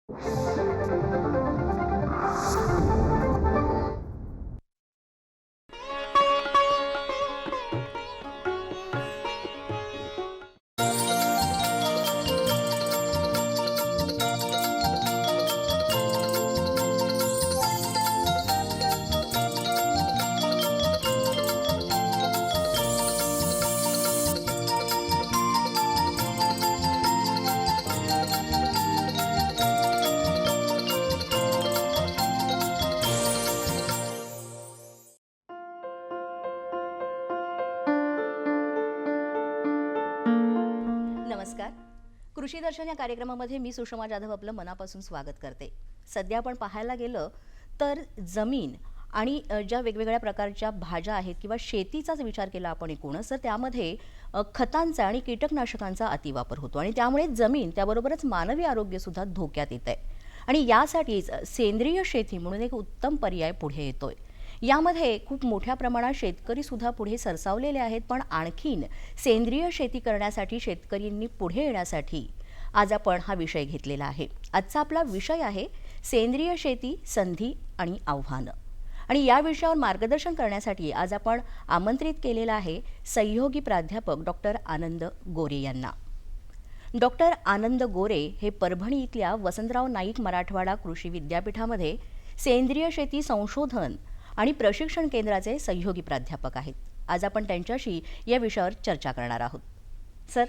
नमस्कार. कृषी दर्शन या कार्यक्रमामध्ये मी सुषमा जाधव आपलं मनापासून स्वागत करते. सध्या आपण पाहायला गेलं तर जमीन आणि ज्या वेगवेगळ्या प्रकारच्या भाज्या आहेत किंवा शेतीचाच विचार केला आपण एकूणच, तर त्यामध्ये खतांचा आणि कीटकनाशकांचा अतिवापर होतो आणि त्यामुळे जमीन त्याबरोबरच मानवी आरोग्य सुद्धा धोक्यात येत आहे. आणि यासाठीच सेंद्रिय शेती म्हणून एक उत्तम पर्याय पुढे येतोय. यामध्ये खूप मोठ्या प्रमाणात शेतकरी सुद्धा पुढे सरसावलेले आहेत, पण आणखीन सेंद्रिय शेती करण्यासाठी शेतकऱ्यांनी पुढे येण्यासाठी आज आपण हा विषय घेतलेला आहे. आजचा आपला विषय आहे सेंद्रिय शेती, संधी आणि आव्हानं. आणि या विषयावर मार्गदर्शन करण्यासाठी आज आपण आमंत्रित केलेला आहे सहयोगी प्राध्यापक डॉक्टर आनंद गोरे यांना. डॉक्टर आनंद गोरे हे परभणी इथल्या वसंतराव नाईक मराठवाडा कृषी विद्यापीठामध्ये सेंद्रिय शेती संशोधन आणि प्रशिक्षण केंद्राचे सहयोगी प्राध्यापक आहेत. आज आपण त्यांच्याशी या विषयावर चर्चा करणार आहोत. सर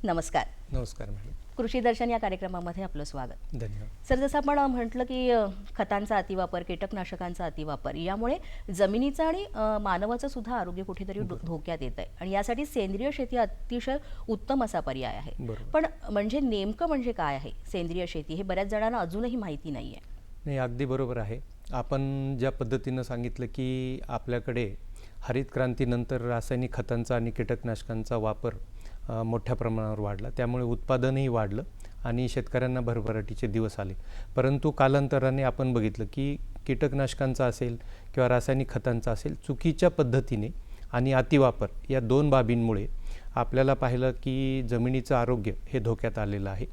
नमस्कार. नमस्कार मॅडम. कृषी दर्शन या कार्यक्रमामध्ये आपलं स्वागत. धन्यवाद. सर, जसं आपण म्हटलं की खतांचा अतिवापर, कीटकनाशकांचा अतिवापर यामुळे जमिनीचं आणि मानवाचं सुद्धा आरोग्य कुठेतरी धोक्यात येत आहे आणि यासाठी सेंद्रिय शेती अतिशय उत्तम असा पर्याय आहे. पण म्हणजे नेमकं म्हणजे काय आहे सेंद्रिय शेती हे बऱ्याच जणांना अजूनही माहिती नाहीये. नाही, अगदी बरोबर आहे. आपण ज्या पद्धतीनं सांगितलं की आपल्याकडे हरित क्रांतीनंतर रासायनिक खतांचा आणि कीटकनाशकांचा वापर मोठ्या प्रमाणावर वाढला, त्यामुळे उत्पादनही वाढलं आणि शेतकऱ्यांना भरभराटीचे दिवस आले. परंतु कालांतराने आपण बघितलं की कीटकनाशकांचा असेल किंवा रासायनिक खतांचा असेल, चुकीच्या पद्धतीने आणि अतिवापर या दोन बाबींमुळे आपल्याला पाहिलं की जमिनीचं आरोग्य हे धोक्यात आलेलं आहे.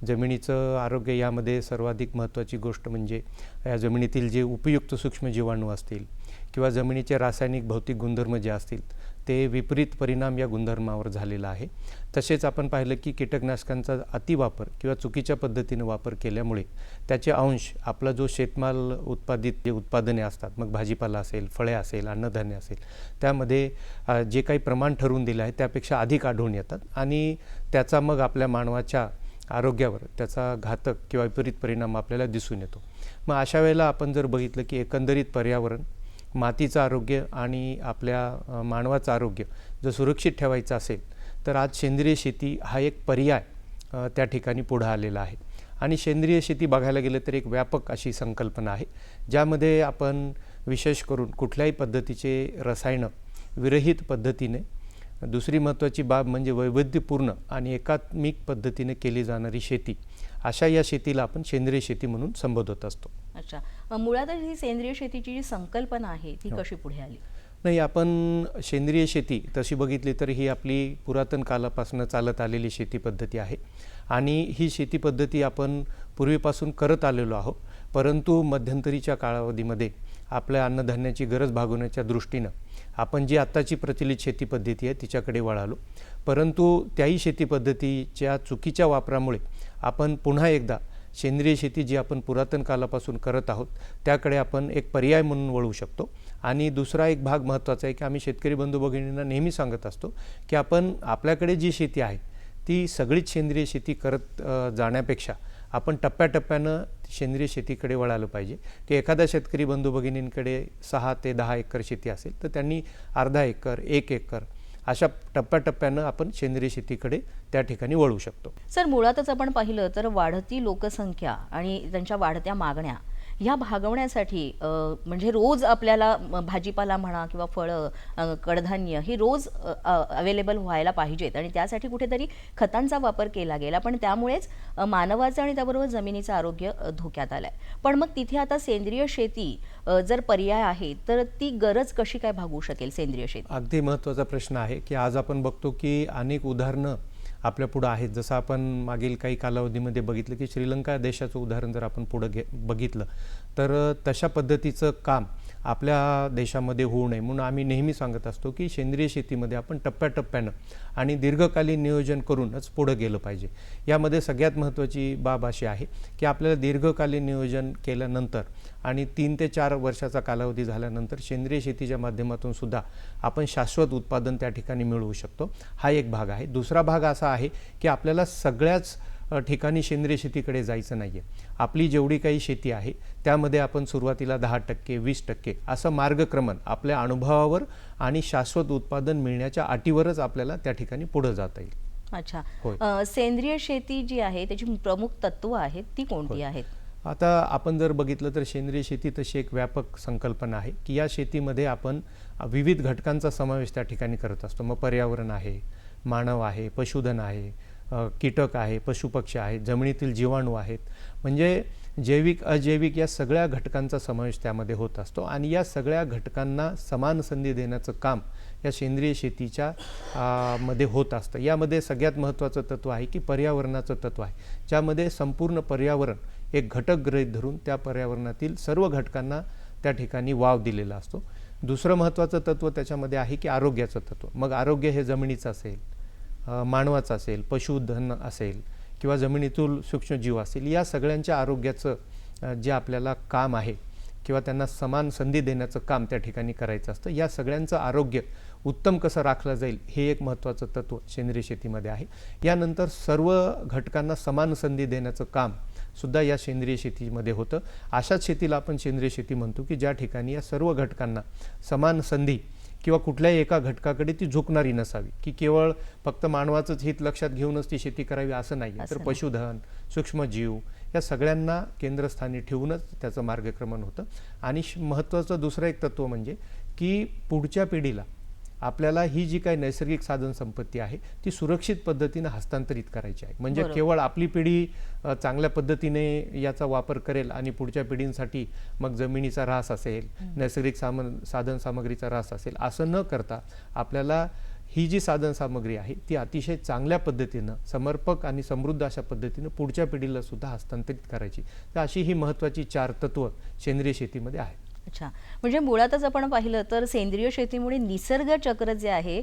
जमिनीचं आरोग्य यामध्ये सर्वाधिक महत्त्वाची गोष्ट म्हणजे या जमिनीतील जे उपयुक्त सूक्ष्मजीवाणू असतील किंवा जमिनीचे रासायनिक भौतिक गुणधर्म जे असतील ते विपरीत परिणाम या गुणधर्मावर झालेला आहे. तसेच आपण पाहिलं की कीटकनाशकांचा अतिवापर किंवा चुकीच्या पद्धतीने वापर केल्यामुळे त्याचे अंश आपला जो शेतमाल उत्पादित जे उत्पादने असतात, मग भाजीपाला असेल, फळे असेल, अन्नधान्य असेल, त्यामध्ये जे काही प्रमाण ठरवून दिलं आहे त्यापेक्षा अधिक आढळून येतात आणि त्याचा मग आपल्या मानवाच्या आरोग्यावर त्याचा घातक किंवा विपरीत परिणाम आपल्याला दिसून येतो. मग अशा वेळेला आपण जर बघितलं की एकंदरीत पर्यावरण, मातीचं आरोग्य आणि आपल्या मानवाचं आरोग्य जर सुरक्षित ठेवायचं असेल तर आज सेंद्रिय शेती हा एक पर्याय त्या ठिकाणी पुढं आलेला आहे. आणि सेंद्रिय शेती बघायला गेलं तर एक व्यापक अशी संकल्पना आहे, ज्यामध्ये आपण विशेष करून कुठल्याही पद्धतीचे रसायनं विरहित पद्धतीने, दुसरी महत्त्वाची बाब म्हणजे वैविध्यपूर्ण आणि एकात्मिक पद्धतीने केली जाणारी शेती, अशा या शेतीला आपण सेंद्रिय शेती म्हणून संबोधत असतो. अच्छा, मुळात ही सेंद्रिय शेतीची जी संकल्पना आहे ती कशी पुढे आली? नाही, आपण सेंद्रिय शेती तशी बघितली तर ही आपली पुरातन कालापासून चालत आलेली शेती पद्धती आहे आणि ही शेती पद्धती आपण पूर्वीपासून करत आलेलो आहोत. परंतु मध्यंतरीच्या कालावधीमध्ये आपल्या अन्नधान्याची गरज भागवण्याच्या दृष्टीनं आपण जी आत्ताची प्रचलित शेती पद्धती आहे तिच्याकडे वळालो. परंतु त्याही शेती पद्धतीच्या चुकीच्या वापरामुळे आपण पुन्हा एकदा सेंद्रिय शेती जी आपण पुरातन कालापासून करत आहोत त्याकडे आपण एक पर्याय म्हणून वळू शकतो. आणि दुसरा एक भाग महत्त्वाचा आहे की आम्ही शेतकरी बंधू भगिनींना नेहमी सांगत असतो की आपण आपल्याकडे जी शेती आहे ती सगळीच सेंद्रिय शेती करत जाण्यापेक्षा आपण टप्प्याटप्प्यानं सेंद्रिय शेतीकडे वळालं पाहिजे. की एखादा शेतकरी बंधू भगिनींकडे 6 ते 10 एकर शेती असेल तर त्यांनी अर्धा एकर, 1 एकर अशा टप्प्याटप्प्यानं आपण सेंद्रिय शेतीकडे त्या ठिकाणी वळू शकतो. सर, मुळातच आपण पाहिलं तर वाढती लोकसंख्या आणि त्यांच्या वाढत्या मागण्या ह्या भागवण्यासाठी म्हणजे रोज आपल्याला भाजीपाला म्हणा किंवा फळं, कडधान्य हे रोज अवेलेबल व्हायला पाहिजेत आणि त्यासाठी कुठेतरी खतांचा वापर केला गेला, पण त्यामुळेच मानवाचं आणि त्याबरोबर जमिनीचं आरोग्य धोक्यात आलंय. पण मग तिथे आता सेंद्रिय शेती जर पर्याय आहे तर ती गरज कशी काय भागवू शकेल सेंद्रिय शेती? अगदी महत्त्वाचा प्रश्न आहे की आज आपण बघतो की अनेक उदाहरणं आपल्या पुढं आहेत. जसं आपण मागील काही कालावधीमध्ये बघितलं की श्रीलंका देशाचं उदाहरण जर आपण पुढं बघितलं तर तशा पद्धतीचं काम आपल्या देशामध्ये होऊ नये म्हणून आम्ही नेहमी सांगत असतो की सेंद्रिय शेतीमध्ये आपण टप्प्याटप्प्यानं आणि दीर्घकालीन नियोजन करूनच पुढं गेलं पाहिजे. यामध्ये सगळ्यात महत्त्वाची बाब अशी आहे की आपल्याला दीर्घकालीन नियोजन केल्यानंतर आणि 3 ते 4 वर्षाचा कालावधी झाल्यानंतर सेंद्रिय शेतीच्या माध्यमातून सुद्धा आपण शाश्वत उत्पादन त्या ठिकाणी मिळवू शकतो. हा एक भाग आहे. दुसरा भाग असा आहे की आपल्याला सगळ्याच ठिकाणी सेंद्रिय शेतीकडे जायचं नाही आहे. आपली जेवढी काही शेती आहे त्यामध्ये आपण सुरुवातीला 10%, 20% असं मार्गक्रमण आपल्या अनुभवावर आणि शाश्वत उत्पादन मिळण्याच्या अटीवरच आपल्याला त्या ठिकाणी पुढं जाता येईल. अच्छा. होय. सेंद्रिय शेती जी आहे त्याची प्रमुख तत्व आहेत ती कोणती आहेत? आता आपण जर बघितलं तर सेंद्रिय शेती तशी एक व्यापक संकल्पना आहे की या शेतीमध्ये आपण विविध घटकांचा समावेश त्या ठिकाणी करत असतो. मग पर्यावरण आहे, मानव आहे, पशुधन आहे, कीटक आहे, पशुपक्षी आहेत, जमिनीतील जीवाणू आहेत, म्हणजे जैविक अजैविक या सगळ्या घटकांचा समावेश त्यामध्ये होत असतो आणि या सगळ्या घटकांना समान संधी देण्याचं काम या सेंद्रिय शेतीच्या मध्ये होत असतं. यामध्ये सगळ्यात महत्त्वाचं तत्त्व आहे की पर्यावरणाचं तत्त्व आहे, ज्यामध्ये संपूर्ण पर्यावरण एक घटक गृहीत धरून त्या पर्यावरणातील सर्व घटकांना त्या ठिकाणी वाव दिलेला असतो. दुसरं महत्त्वाचं तत्त्व त्याच्यामध्ये आहे की आरोग्याचं तत्त्व. मग आरोग्य हे जमिनीचं असेल, मानवाचं असेल, पशुधन असेल किंवा जमिनीतील सूक्ष्मजीव असेल, या सगळ्यांच्या आरोग्याचं जे आपल्याला काम आहे किंवा त्यांना समान संधी देण्याचं काम त्या ठिकाणी करायचं असतं. या सगळ्यांचं आरोग्य उत्तम कसं राखलं जाईल हे एक महत्त्वाचं तत्त्व सेंद्रिय शेतीमध्ये आहे. यानंतर सर्व घटकांना समान संधी देण्याचं काम सुद्धा या सेंद्रिय शेतीमध्ये होतं. अशाच शेतीला आपण सेंद्रिय शेती म्हणतो की ज्या ठिकाणी या सर्व घटकांना समान संधी किंवा कुठल्याही एका घटकाकडे ती झुकणारी नसावी की केवळ फक्त मानवाचंच हित लक्षात घेऊनच ती शेती करावी असं नाही. तर पशुधन, सूक्ष्मजीव या सगळ्यांना केंद्रस्थानी ठेवूनच त्याचं मार्गक्रमण होतं. आणि महत्त्वाचं दुसरं एक तत्त्व म्हणजे की पुढच्या पिढीला आपल्याला ही जी काही नैसर्गिक साधन संपत्ती आहे ती सुरक्षित पद्धतीने हस्तांतरित करायची आहे. म्हणजे केवळ आपली पिढी चांगल्या पद्धतीने याचा वापर करेल आणि पुढच्या पिढींसाठी मग जमिनीचा ऱ्हास असेल, नैसर्गिक साधन सामग्रीचा ऱ्हास असेल असं न करता आपल्याला ही जी साधन सामग्री आहे ती अतिशय चांगल्या पद्धतीनं समर्पक आणि समृद्ध अशा पद्धतीनं पुढच्या पिढीला सुद्धा हस्तांतरित करायची. तर अशी ही महत्त्वाची 4 तत्त्व सेंद्रिय शेतीमध्ये आहेत. अच्छा. म्हणजे मुळातच आपण पाहिलं तर सेंद्रिय शेतीमुळे निसर्ग चक्र जे आहे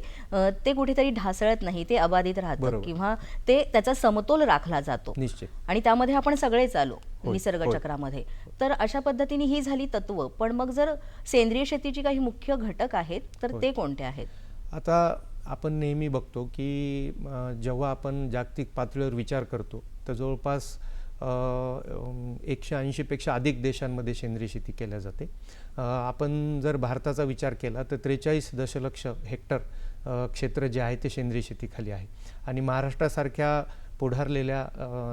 ते कुठेतरी ढासळत नाही, ते अबाधित राहतं किंवा ते त्याचा समतोल राखला जातो. निश्चित. आणि त्यामध्ये आपण सगळेच आलो निसर्ग चक्रामध्ये. तर अशा पद्धतीने ही झाली तत्व. पण मग जर सेंद्रिय शेतीची काही मुख्य घटक आहेत तर ते कोणते आहेत? आता आपण नेहमी बघतो की जेव्हा आपण जागतिक पातळीवर विचार करतो तर जवळपास 180 पेक्षा अधिक देशांमध्ये सेंद्रिय शेती केल्या जाते. आपण जर भारताचा विचार केला तर 43 दशलक्ष हेक्टर क्षेत्र जे आहे ते सेंद्रिय शेतीखाली आहे. आणि महाराष्ट्रासारख्या पुढारलेल्या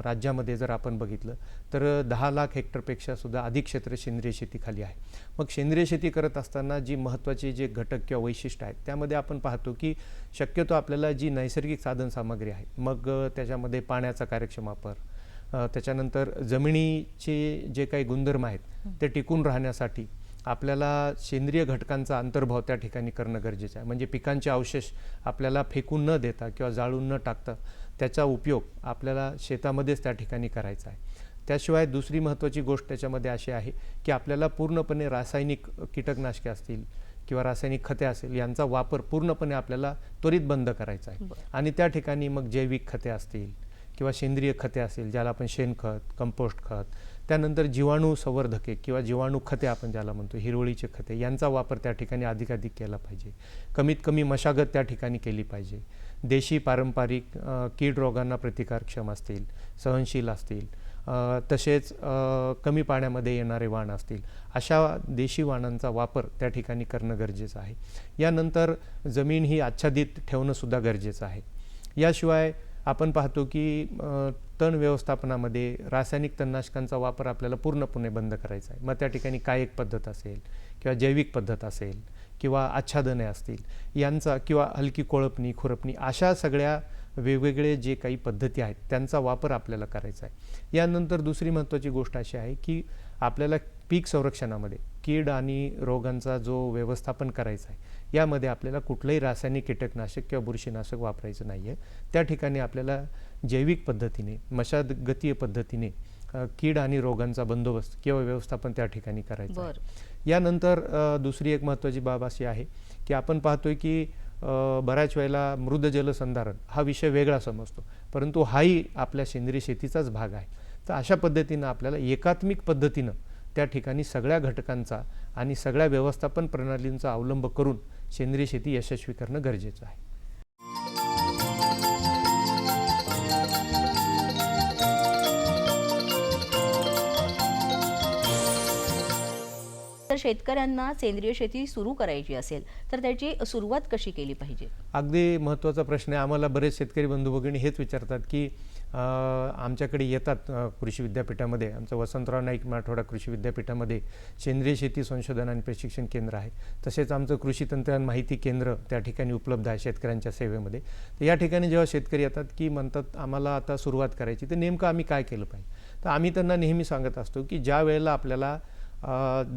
राज्यामध्ये जर आपण बघितलं तर 10 लाख हेक्टरपेक्षा सुद्धा अधिक क्षेत्र सेंद्रिय शेतीखाली आहे. मग सेंद्रिय शेती करत असताना जी महत्त्वाची जे घटक किंवा वैशिष्ट्य आहेत त्यामध्ये आपण पाहतो की शक्यतो आपल्याला जी नैसर्गिक साधन सामग्री आहे, मग त्याच्यामध्ये पाण्याचा कार्यक्षम वापर, त्याच्यानंतर जमिनीचे जे काही गुणधर्म आहेत ते टिकून राहण्यासाठी आपल्याला सेंद्रिय घटकांचा अंतर्भाव त्या ठिकाणी करणं गरजेचं आहे. म्हणजे पिकांचे अवशेष आपल्याला फेकून न देता किंवा जाळून न टाकता त्याचा उपयोग आपल्याला शेतामध्येच त्या ठिकाणी करायचा आहे. त्याशिवाय दुसरी महत्त्वाची गोष्ट त्याच्यामध्ये अशी आहे की आपल्याला पूर्णपणे रासायनिक कीटकनाशके असतील किंवा रासायनिक खते असेल यांचा वापर पूर्णपणे आपल्याला त्वरित बंद करायचा आहे. आणि त्या ठिकाणी मग जैविक खते असतील किंवा सेंद्रिय खते असेल, ज्याला आपण शेणखत, कंपोस्ट खत, त्यानंतर जीवाणू संवर्धके किंवा जीवाणू खते आपण ज्याला म्हणतो, हिरवळीचे खते, यांचा वापर त्या ठिकाणी अधिकाधिक केला पाहिजे. कमीत कमी मशागत त्या ठिकाणी केली पाहिजे. देशी पारंपरिक कीड रोगांना प्रतिकारक्षम असतील, सहनशील असतील, तसेच कमी पाण्यामध्ये येणारे वाण असतील, अशा देशी वाणांचा वापर त्या ठिकाणी करणं गरजेचं आहे. यानंतर जमीन ही आच्छादित ठेवणंसुद्धा गरजेचं आहे. याशिवाय आपण पाहतो की तण व्यवस्थापनामध्ये रासायनिक तणनाशकांचा वापर आपल्याला पूर्णपणे बंद करायचा आहे. मग त्या ठिकाणी कायिक पद्धत असेल किंवा जैविक पद्धत असेल किंवा आच्छादने असतील यांचा किंवा हलकी कोळपणी, खुरपणी अशा सगळ्या वेगवेगळे जे काही पद्धती आहेत त्यांचा वापर आपल्याला करायचा आहे. यानंतर दुसरी महत्त्वाची गोष्ट अशी आहे की आपल्याला पीक संरक्षणामध्ये कीड आणि रोगांचा जो व्यवस्थापन करायचा आहे यामध्ये आपल्याला कुठलंही रासायनिक कीटकनाशक किंवा बुरशीनाशक वापरायचं नाही आहे. त्या ठिकाणी आपल्याला जैविक पद्धतीने मशागतीय पद्धतीने कीड आणि रोगांचा बंदोबस्त किंवा व्यवस्थापन त्या ठिकाणी करायचं आहे. यानंतर दुसरी एक महत्त्वाची बाब अशी आहे की आपण पाहतोय की बऱ्याच वेळेला मृद जलसंधारण हा विषय वेगळा समजतो, परंतु हाही आपल्या सेंद्रिय शेतीचाच भाग आहे. तर अशा पद्धतीनं आपल्याला एकात्मिक पद्धतीनं त्या ठिकाणी सगळ्या घटकांचा आणि सगळ्या व्यवस्थापन प्रणालींचा अवलंब करून सेंद्रिय शेती यशस्वी करणं गरजेचं आहे. तर शेतकऱ्यांना सेंद्रिय शेती सुरू करायची असेल तर त्याची सुरुवात कशी केली पाहिजे? अगदी महत्त्वाचा प्रश्न आहे. आम्हाला बरेच शेतकरी बंधू भगिनी हेच विचारतात की आमच्याकडे येतात कृषी विद्यापीठामध्ये, आमचं वसंतराव नाईक मराठवाडा कृषी विद्यापीठामध्ये सेंद्रिय शेती संशोधन आणि प्रशिक्षण केंद्र आहे. तसेच आमचं कृषी तंत्रज्ञान माहिती केंद्र त्या ठिकाणी उपलब्ध आहे शेतकऱ्यांच्या सेवेमध्ये. तर या ठिकाणी जेव्हा शेतकरी येतात की म्हणतात आम्हाला आता सुरुवात करायची, तर नेमकं आम्ही काय केलं पाहिजे? तर आम्ही त्यांना नेहमी सांगत असतो की ज्या वेळेला आपल्याला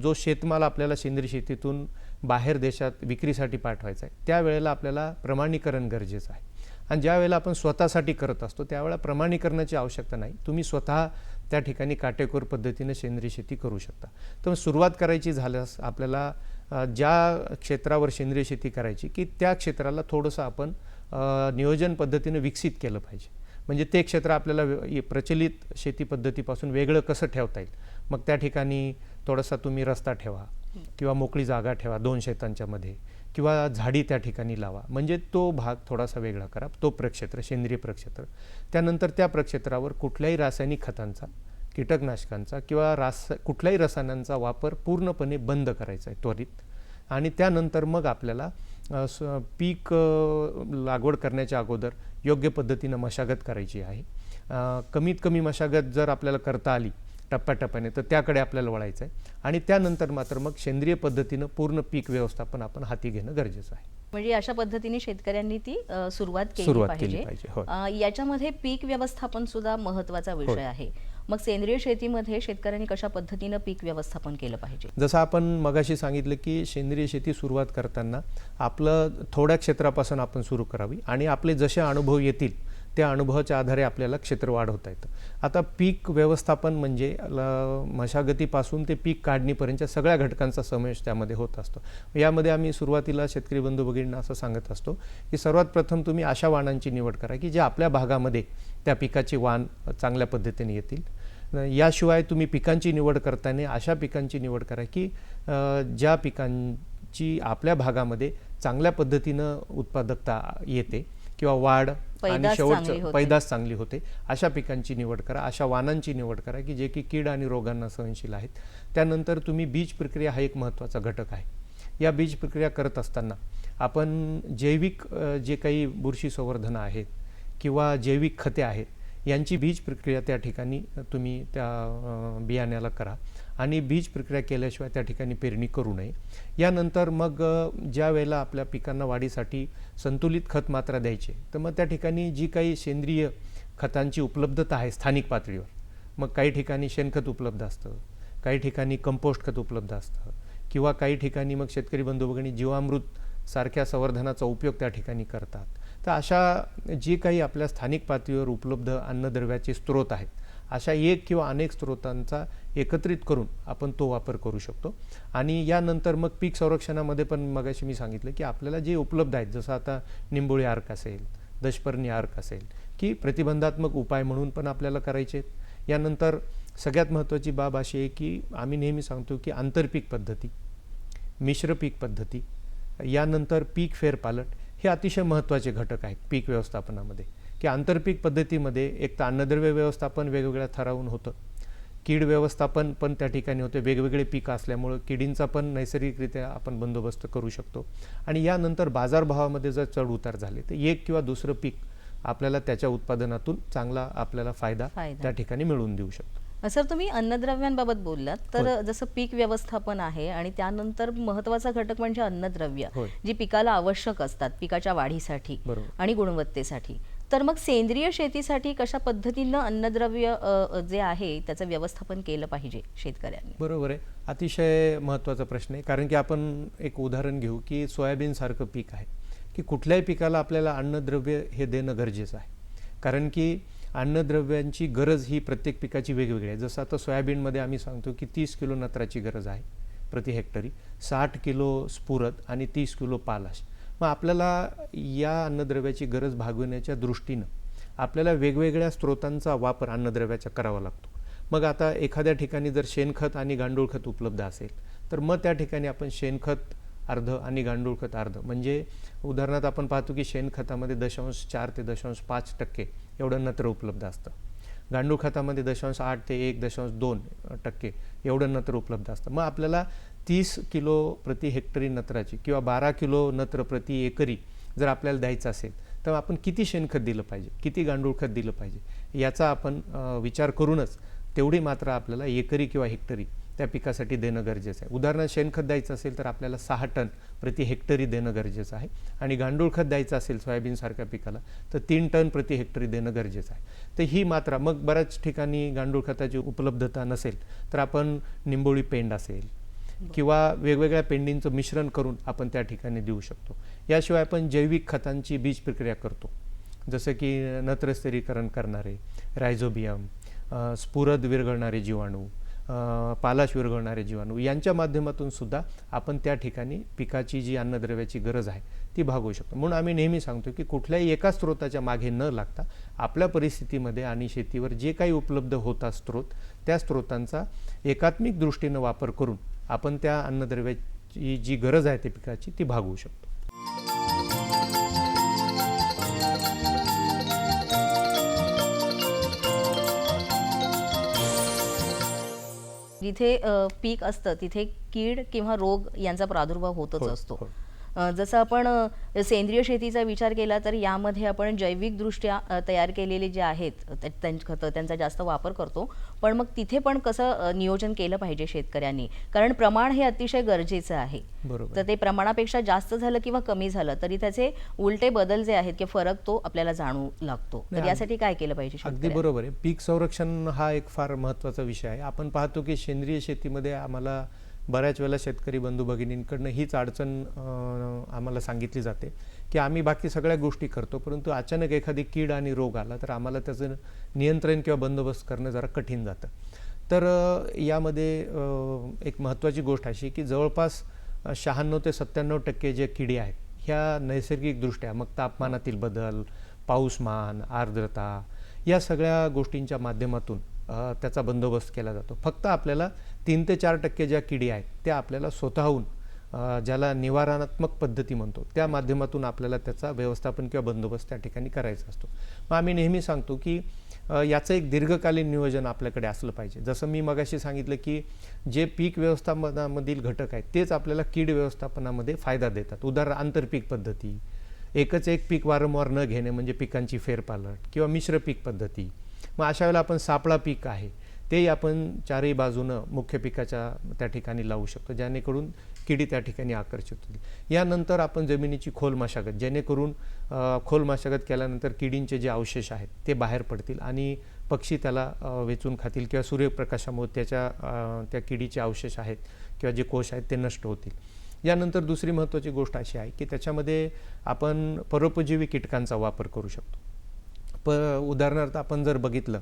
जो शेतमाल आपल्याला सेंद्रिय शेतीतून बाहेर देशात विक्रीसाठी पाठवायचा आहे त्यावेळेला आपल्याला प्रमाणीकरण गरजेचं आहे. आणि ज्या वेळेला आपण स्वतःसाठी करत असतो त्यावेळेला प्रमाणीकरणाची आवश्यकता नाही, तुम्ही स्वतः त्या ठिकाणी काटेकोर पद्धतीने सेंद्रिय शेती करू शकता. तर सुरुवात करायची झाल्यास आपल्याला ज्या क्षेत्रावर सेंद्रिय शेती करायची की त्या क्षेत्राला थोडंसं आपण नियोजन पद्धतीने विकसित केलं पाहिजे. म्हणजे ते क्षेत्र आपल्याला प्रचलित शेती पद्धतीपासून वेगळं कसं ठेवता येईल. मग त्या ठिकाणी थोडासा तुम्ही रस्ता ठेवा किंवा मोकळी जागा ठेवा 2 शेतांच्या मध्ये, किंवा झाडी त्या ठिकाणी लावा, म्हणजे तो भाग थोडासा वेगळा करा, तो प्रक्षेत्र सेंद्रिय प्रक्षेत्र. त्यानंतर त्या प्रक्षेत्रावर कुठल्याही रासायनिक खतांचा, कीटकनाशकांचा किंवा कुठल्याही रसायनांचा वापर पूर्णपणे बंद करायचा आहे त्वरित. आणि त्यानंतर मग आपल्याला पीक लागवड करण्याच्या अगोदर योग्य पद्धतीनं मशागत करायची आहे. कमीत कमी मशागत जर आपल्याला करता आली टप्प्याटप्प्याने तर त्याकडे आपल्याला वळायचं आहे. आणि त्यानंतर मात्र मग सेंद्रिय पद्धतीनं पूर्ण पीक व्यवस्थापन आपण हाती घेणं गरजेचं आहे. म्हणजे अशा पद्धतीने शेतकऱ्यांनी ती सुरुवात केली केली पाहिजे. याच्यामध्ये पीक व्यवस्थापन सुद्धा महत्त्वाचा विषय आहे. मग सेंद्रिय शेतीमध्ये शेतकऱ्यांनी कशा पद्धतीनं पीक व्यवस्थापन केलं पाहिजे? जसं आपण मगाशी सांगितलं की सेंद्रिय शेती सुरुवात करताना आपलं थोड्या क्षेत्रापासून आपण सुरू करावी आणि आपले जसे अनुभव येतील त्या अनुभवाच्या आधारे आपल्याला क्षेत्र वाढवता येतं. आता पीक व्यवस्थापन म्हणजे मशागतीपासून ते पीक काढणीपर्यंतच्या सगळ्या घटकांचा समावेश त्यामध्ये होत असतो. यामध्ये आम्ही सुरुवातीला शेतकरी बंधू भगिनींना असं सांगत असतो की सर्वात प्रथम तुम्ही अशा वाणांची निवड करा की जे आपल्या भागामध्ये त्या पिकाची वाण चांगल्या पद्धतीने येतील. याशिवाय तुम्ही पिकांची निवड करताना अशा पिकांची निवड करा की ज्या पिकांची आपल्या भागामध्ये चांगल्या पद्धतीनं उत्पादकता येते किंवा वाढ आणि शेवटचं पैदास चांगली होते, अशा पिकांची निवड करा, अशा वाणांची निवड करा की जे की कीड आणि रोगांना सहनशील आहेत. त्यानंतर तुम्ही बीज प्रक्रिया हा एक महत्त्वाचा घटक आहे. या बीज प्रक्रिया करत असताना आपण जैविक जे काही बुरशी संवर्धनं आहेत किंवा जैविक खते आहेत यांची बीज प्रक्रिया त्या ठिकाणी तुम्ही त्या बियाण्याला करा आणि बीज प्रक्रिया केल्याशिवाय त्या ठिकाणी पेरणी करू नये. यानंतर मग ज्या वेळेला आपल्या पिकांना वाढीसाठी संतुलित खत मात्रा द्यायची तर मग त्या ठिकाणी जी काही सेंद्रिय खतांची उपलब्धता आहे स्थानिक पातळीवर, मग काही ठिकाणी शेणखत उपलब्ध असतं, काही ठिकाणी कंपोस्ट खत उपलब्ध असतं किंवा काही ठिकाणी मग शेतकरी बंधू भगिनी जीवामृत सारख्या संवर्धनाचा उपयोग त्या ठिकाणी करतात. तर अशा जे काही आपल्या स्थानिक पातळीवर उपलब्ध अन्नद्रव्याचे स्रोत आहेत अशा एक किंवा अनेक स्रोतांचा एकत्रित करून आपण तो वापर करू शकतो. आणि यानंतर मग पीक संरक्षणामध्ये पण मगाशी मी सांगितलं की आपल्याला जे उपलब्ध आहेत, जसं आता निंबोळी अर्क असेल, दशपर्णी अर्क असेल, की प्रतिबंधात्मक उपाय म्हणून पण आपल्याला करायचे. यानंतर सगळ्यात महत्त्वाची बाब अशी आहे की आम्ही नेहमी सांगतो की आंतरपीक पद्धती, मिश्र पीक पद्धती, यानंतर पीक फेरपालट हे अतिशय महत्त्वाचे घटक आहेत पीक व्यवस्थापनामध्ये. की आंतरपीक पद्धतीमध्ये एक तर अन्नद्रव्य व्यवस्थापन वेगवेगळ्या थरावून होतं, कीड व्यवस्थापन पण त्या ठिकाणी होते, वेगवेगळे पीक असल्यामुळं किडींचा पण नैसर्गिकरित्या आपण बंदोबस्त करू शकतो. आणि यानंतर बाजारभावामध्ये जर चढ उतार झाले तर एक किंवा दुसरं पीक आपल्याला त्याच्या उत्पादनातून चांगला आपल्याला फायदा त्या ठिकाणी मिळवून देऊ शकतो. सर, तुम्ही अन्नद्रव्यांबाबत बोललात तर जसं पीक व्यवस्थापन आहे आणि त्यानंतर महत्त्वाचा घटक म्हणजे अन्नद्रव्य जी पिकाला आवश्यक असतात पिकाच्या वाढीसाठी आणि गुणवत्तेसाठी. तर मग सेंद्रिय शेतीसाठी कशा पद्धतीनं अन्नद्रव्य जे आहे त्याचं व्यवस्थापन केलं पाहिजे शेतकऱ्यांनी? बरोबर आहे. अतिशय महत्त्वाचा प्रश्न आहे. कारण की आपण एक उदाहरण घेऊ की सोयाबीनसारखं पीक आहे की कुठल्याही पिकाला आपल्याला अन्नद्रव्य हे देणं गरजेचं आहे. कारण की अन्नद्रव्यांची गरज ही प्रत्येक पिकाची वेगवेगळी आहे. जसं आता सोयाबीनमध्ये आम्ही सांगतो की 30 किलो नत्राची गरज आहे प्रति हेक्टरी, 60 किलो स्फुरद आणि 30 किलो पालाश. मग आपल्याला या अन्नद्रव्याची गरज भागवण्याच्या दृष्टीनं आपल्याला वेगवेगळ्या स्रोतांचा वापर अन्नद्रव्याचा करावा लागतो. मग आता एखाद्या ठिकाणी जर शेणखत आणि गांडूळ खत उपलब्ध असेल तर मग त्या ठिकाणी आपण शेणखत अर्ध आणि गांडूळ खत अर्ध, म्हणजे उदाहरणार्थ आपण पाहतो की शेणखतामध्ये 0.4 ते 0.5% एवढं नत्र उपलब्ध असतं. गांडूळ खतामध्ये 0.8 ते 1.2% एवढं नत्र उपलब्ध असतं. मग आपल्याला 30 किलो प्रति हेक्टरी नत्राची किंवा 12 किलो नत्र प्रति एकरी जर आपल्याला द्यायचं असेल तर आपण किती शेणखत दिलं पाहिजे, किती गांडूळ खत दिलं पाहिजे याचा आपण विचार करूनच तेवढी मात्रा आपल्याला एकरी किंवा हेक्टरी त्या पिकासाठी देणं गरजेचं आहे. उदाहरणार्थ शेणखत द्यायचं असेल तर आपल्याला 6 टन प्रति हेक्टरी देणं गरजेचं आहे आणि गांडूळ खत द्यायचं असेल सोयाबीनसारख्या पिकाला तर 3 टन प्रति हेक्टरी देणं गरजेचं आहे. तर ही मात्रा, मग बऱ्याच ठिकाणी गांडूळ खताची उपलब्धता नसेल तर आपण निंबोळी पेंड असेल किंवा वेगवेगळ्या पेंडींचं मिश्रण करून आपण त्या ठिकाणी देऊ शकतो. याशिवाय आपण जैविक खतांची बीज प्रक्रिया करतो, जसं की नत्रस्थिरीकरण करणारे रायझोबियम, स्फुरद विरघळणारे जीवाणू, पालाश विरघळणारे जीवाणू यांच्या माध्यमातून सुद्धा आपण त्या ठिकाणी पिकाची जी अन्नद्रव्याची गरज आहे ती भागवू शकतो. म्हणून आम्ही नेहमी सांगतो की कुठल्याही एका स्रोताच्या मागे न लागता आपल्या परिस्थितीमध्ये आणि शेतीवर जे काही उपलब्ध होता स्रोत, त्या स्रोतांचा एकात्मिक दृष्टीनं वापर करून आपण त्या अन्नद्रव्याची जी गरज आहे त्या पिकाची ती भागवू शकतो. जिथे पीक असतं तिथे कीड किंवा रोग यांचा प्रादुर्भाव होतच हो, असतो. हो. जसं आपण सेंद्रिय शेतीचा विचार केला तर यामध्ये आपण जैविकदृष्ट्या तयार केलेले जे आहेत खतं त्यांचा जास्त वापर करतो. पण मग तिथे पण कसं नियोजन केलं पाहिजे शेतकऱ्यांनी, कारण प्रमाण हे अतिशय गरजेचं आहे. बरोबर. तर ते प्रमाणापेक्षा जास्त झालं किंवा कमी झालं तरी त्याचे उलटे बदल जे आहेत की फरक तो आपल्याला जाणू लागतो. तर नाही, यासाठी काय केलं पाहिजे अगदी शेतकऱ्यांनी? बरोबर आहे. पीक संरक्षण हा एक फार महत्त्वाचा विषय आहे. आपण पाहतो की सेंद्रिय शेतीमध्ये आम्हाला बऱ्याच वेळेला शेतकरी बंधू भगिनींकडनं हीच अडचण आम्हाला सांगितली जाते की आम्ही बाकी सगळ्या गोष्टी करतो, परंतु अचानक एखादी कीड आणि रोग आला तर आम्हाला त्याचं नियंत्रण किंवा बंदोबस्त करणं जरा कठीण जातं. तर यामध्ये एक महत्त्वाची गोष्ट अशी की जवळपास 96 ते 97% जे किडी आहेत ह्या नैसर्गिकदृष्ट्या, मग तापमानातील बदल, पाऊसमान, आर्द्रता या सगळ्या गोष्टींच्या माध्यमातून त्याचा बंदोबस्त केला जातो. फक्त आपल्याला 3 ते 4% ज्या किडी आहेत त्या आपल्याला स्वतःहून ज्याला निवारणात्मक पद्धती म्हणतो त्या माध्यमातून आपल्याला त्याचा व्यवस्थापन किंवा बंदोबस्त त्या ठिकाणी करायचा असतो. मग आम्ही नेहमी सांगतो की याचं एक दीर्घकालीन नियोजन आपल्याकडे असलं पाहिजे. जसं मी मगाशी सांगितलं की जे पीक व्यवस्थापनामधील घटक आहेत तेच आपल्याला कीड व्यवस्थापनामध्ये फायदा देतात. उदाहरण आंतरपीक पद्धती, एकच एक पीक वारंवार न घेणे म्हणजे पिकांची फेरपालट, किंवा मिश्र पीक पद्धती. मग अशा वेळेला आपण सापळा पीक आहे तेही आपण चारही बाजूनं मुख्य पिकाच्या त्या ठिकाणी लावू शकतो, जेणेकरून किडी त्या ठिकाणी आकर्षित होतील. यानंतर आपण जमिनीची खोल मशागत, जेणेकरून खोल मशागत केल्यानंतर किडींचे जे अवशेष आहेत ते बाहेर पडतील आणि पक्षी त्याला वेचून खातील किंवा सूर्यप्रकाशामुळे त्या किडीचे अवशेष आहेत किंवा जे कोश आहेत ते नष्ट होतील. यानंतर दुसरी महत्त्वाची गोष्ट अशी आहे की त्याच्यामध्ये आपण परोपजीवी कीटकांचा वापर करू शकतो. उदाहरणार्थ आपण जर बघितलं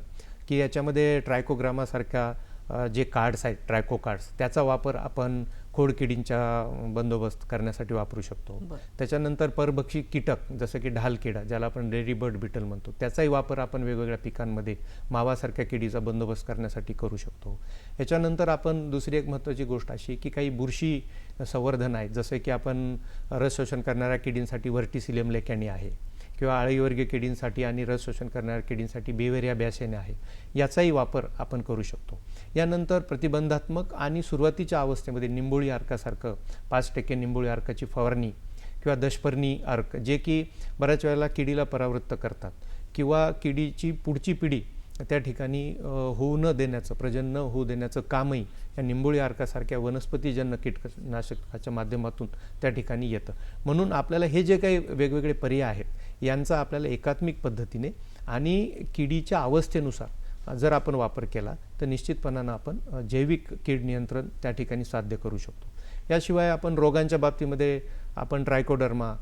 की याच्यामध्ये ट्रायकोग्रामासारख्या जे कार्ड्स आहेत, ट्रायको कार्ड्स, त्याचा वापर आपण खोडकिडींच्या बंदोबस्त करण्यासाठी वापरू शकतो. त्याच्यानंतर परभक्षी कीटक जसं की ढालकिडा, ज्याला आपण रेडी बर्ड बिटल म्हणतो, त्याचाही वापर आपण वेगवेगळ्या पिकांमध्ये मावासारख्या किडीचा बंदोबस्त करण्यासाठी करू शकतो. याच्यानंतर आपण दुसरी एक महत्त्वाची गोष्ट अशी की काही बुरशी संवर्धन आहेत, जसं की आपण रस शोषण करणाऱ्या किडींसाठी व्हर्टिसिलियम लेकॅनी आहे किंवा आळीवर्गीय किडींसाठी आणि रस शोषण करणाऱ्या किडींसाठी बेवेरिया बॅसेने आहे, याचाही वापर आपण करू शकतो. यानंतर प्रतिबंधात्मक आणि सुरुवातीच्या अवस्थेमध्ये निंबोळी अर्कासारखं 5% निंबोळी अर्काची फवारणी किंवा दशपर्णी अर्क, जे की बऱ्याच वेळेला किडीला परावृत्त करतात किंवा किडीची पुढची पिढी त्या ठिकाणी होऊ न देण्याचं, प्रजनन होऊ देण्याचं कामही या निंबोळी अर्कासारख्या वनस्पतीजन्य कीटकनाशकाच्या माध्यमातून त्या ठिकाणी येतं. म्हणून आपल्याला हे जे काही वेगवेगळे पर्याय आहेत यांचा आपल्याला एकात्मिक पद्धतीने आणि किडीच्या अवस्थेनुसार जर आपण वापर केला तर निश्चितपणानं आपण जैविक कीड नियंत्रण त्या ठिकाणी साध्य करू शकतो. याशिवाय आपण रोगांच्या बाबतीमध्ये आपण ट्रायकोडर्मा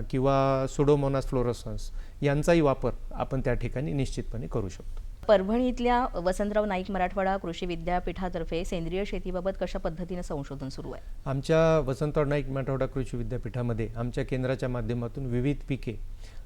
किंवा सुडोमोनास फ्लोरोसन्स यांचाही वापर आपण त्या ठिकाणी निश्चितपणे करू शकतो. परभणीतल्या वसंतराव नाईक मराठवाडा कृषी विद्यापीठातर्फे सेंद्रिय शेतीबाबत कशा पद्धतीने संशोधन सुरू आहे? आमच्या वसंतराव नाईक मराठवाडा कृषी विद्यापीठामध्ये आमच्या केंद्राच्या माध्यमातून विविध पिके,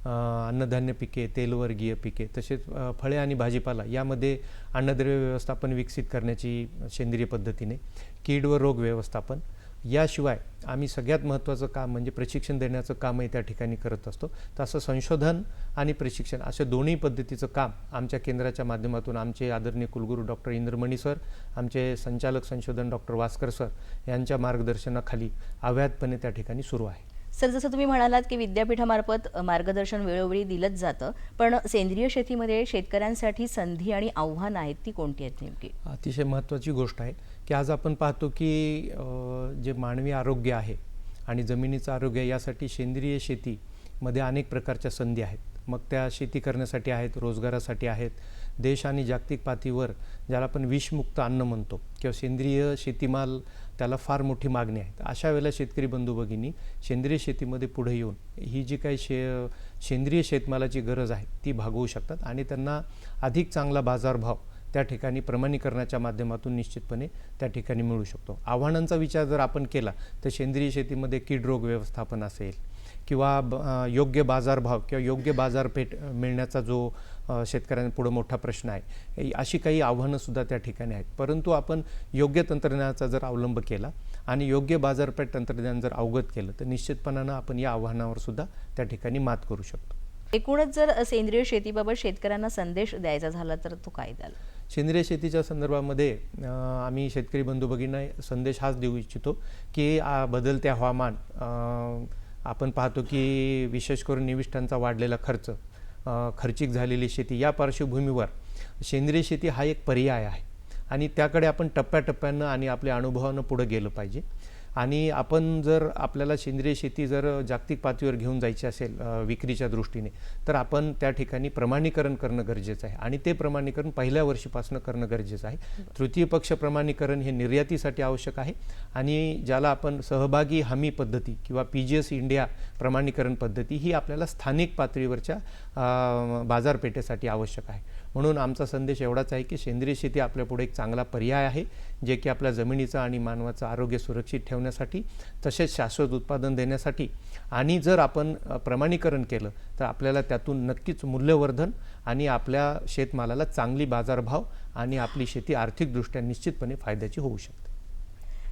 अन्नधान्य पिके, तेलवर्गीय पिके, तसेच फळे आणि भाजीपाला यामध्ये अन्नद्रव्य व्यवस्थापन विकसित करण्याची सेंद्रिय पद्धतीने, कीड व रोग व्यवस्थापन, याशिवाय आम्ही सगळ्यात महत्त्वाचं काम म्हणजे प्रशिक्षण देण्याचं कामही त्या ठिकाणी करत असतो. तसं संशोधन आणि प्रशिक्षण अशा दोन्ही पद्धतीचं काम आमच्या केंद्राच्या माध्यमातून आमचे आदरणीय कुलगुरू डॉक्टर इंद्रमणी सर, आमचे संचालक संशोधन डॉक्टर वास्कर सर यांच्या मार्गदर्शनाखाली अव्याहतपणे त्या ठिकाणी सुरू आहे. सर, जसं तुम्ही म्हणालात की विद्यापीठामार्फत मार्गदर्शन वेळोवेळी दिलंच जातं, पण सेंद्रिय शेतीमध्ये शेतकऱ्यांसाठी संधी आणि आव्हानं आहेत ती कोणती आहेत नेमकी? अतिशय महत्त्वाची गोष्ट आहे की आज आपण पाहतो की जे मानवी आरोग्य आहे आणि जमिनीचं आरोग्य यासाठी सेंद्रिय शेतीमध्ये अनेक प्रकारच्या संधी आहेत. मग त्या शेती करण्यासाठी आहेत, रोजगारासाठी आहेत, देश आणि जागतिक पातळीवर ज्याला आपण विषमुक्त अन्न म्हणतो किंवा सेंद्रिय शेतीमाल त्याला फार मोठी मागणी आहे. अशा वेळेला शेतकरी बंधू भगिनी सेंद्रिय शेतीमध्ये पुढे येऊन ही जी काही सेंद्रिय शेतमालाची गरज आहे ती भागवू शकतात आणि त्यांना अधिक चांगला बाजारभाव त्या ठिकाणी प्रमाणीकरणाच्या माध्यमातून निश्चितपणे त्या ठिकाणी मिळू शकतो. आव्हानांचा विचार जर आपण केला तर सेंद्रिय शेतीमध्ये कीड रोग व्यवस्थापन असेल किंवा योग्य बाजारभाव किंवा योग्य बाजारपेठ मिळण्याचा जो शेतकऱ्यांपुढे मोठा प्रश्न आहे, अशी काही आव्हानंसुद्धा त्या ठिकाणी आहेत. परंतु आपण योग्य तंत्रज्ञानाचा जर अवलंब केला आणि योग्य बाजारपेठ तंत्रज्ञान जर अवगत केलं तर निश्चितपणानं आपण या आव्हानावर सुद्धा त्या ठिकाणी मात करू शकतो. एकूणच जर सेंद्रिय शेतीबाबत शेतकऱ्यांना संदेश द्यायचा झाला तर तो काय द्याल? सेंद्रिय शेतीच्या संदर्भामध्ये आम्ही शेतकरी बंधू भगिनींना संदेश हाच देऊ इच्छितो की बदलत्या हवामान, आपण पाहतो की विशेष करून निविष्ठांचा वाढलेला खर्च, खर्चिक झालेली शेती या पार्श्वभूमीवर सेंद्रिय शेती हा एक पर्याय आहे आणि त्याकडे आपण टप्प्याटप्प्यानं आणि आपल्या अनुभवानं पुढे गेलं पाहिजे. आणि आपण जर आपल्याला सेंद्रिय शेती जर जागतिक पातळीवर घेऊन जायची असेल विक्रीच्या दृष्टीने तर आपण त्या ठिकाणी प्रमाणीकरण करणं गरजेचं आहे आणि ते प्रमाणीकरण पहिल्या वर्षीपासून करणं गरजेचं आहे. तृतीय पक्ष प्रमाणीकरण हे निर्यातीसाठी आवश्यक आहे आणि ज्याला आपण सहभागी हमी पद्धती किंवा PGS इंडिया प्रमाणीकरण पद्धती ही आपल्याला स्थानिक पातळीवरच्या बाजारपेठेसाठी आवश्यक आहे. म्हणून आमचा संदेश एवढाच आहे की सेंद्रिय शेती आपल्यापुढे एक चांगला पर्याय आहे जे की आपल्या जमिनीचं आणि मानवाचं आरोग्य सुरक्षित ठेवण्यासाठी तसेच शाश्वत उत्पादन देण्यासाठी आणि जर आपण प्रमाणीकरण केलं तर आपल्याला त्यातून नक्कीच मूल्यवर्धन आणि आपल्या शेतमालाला चांगली बाजारभाव आणि आपली शेती आर्थिकदृष्ट्या निश्चितपणे फायद्याची होऊ शकते.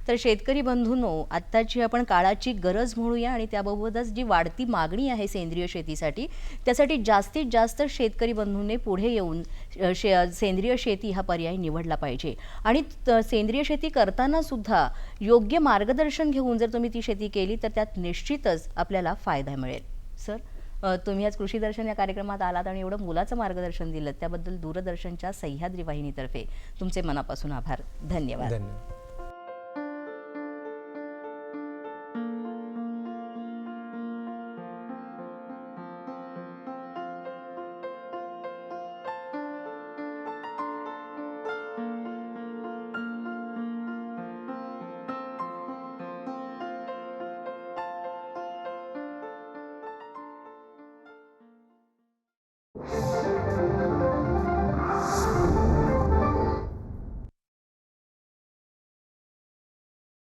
तर शेतकरी बंधूंनो, आत्ताची आपण काळाची गरज म्हणूया आणि त्याबाबतच जी वाढती मागणी आहे सेंद्रिय शेतीसाठी, त्यासाठी जास्तीत जास्त शेतकरी बंधूंनी पुढे येऊन सेंद्रिय शेती हा पर्याय निवडला पाहिजे आणि सेंद्रिय शेती करताना सुद्धा योग्य मार्गदर्शन घेऊन जर तुम्ही ती शेती केली तर त्यात निश्चितच आपल्याला फायदा मिळेल. सर, तुम्ही आज कृषी दर्शन या कार्यक्रमात आलात आणि एवढं मुलाचं मार्गदर्शन दिलं त्याबद्दल दूरदर्शनच्या सह्याद्री वाहिनीतर्फे तुमचे मनापासून आभार. धन्यवाद.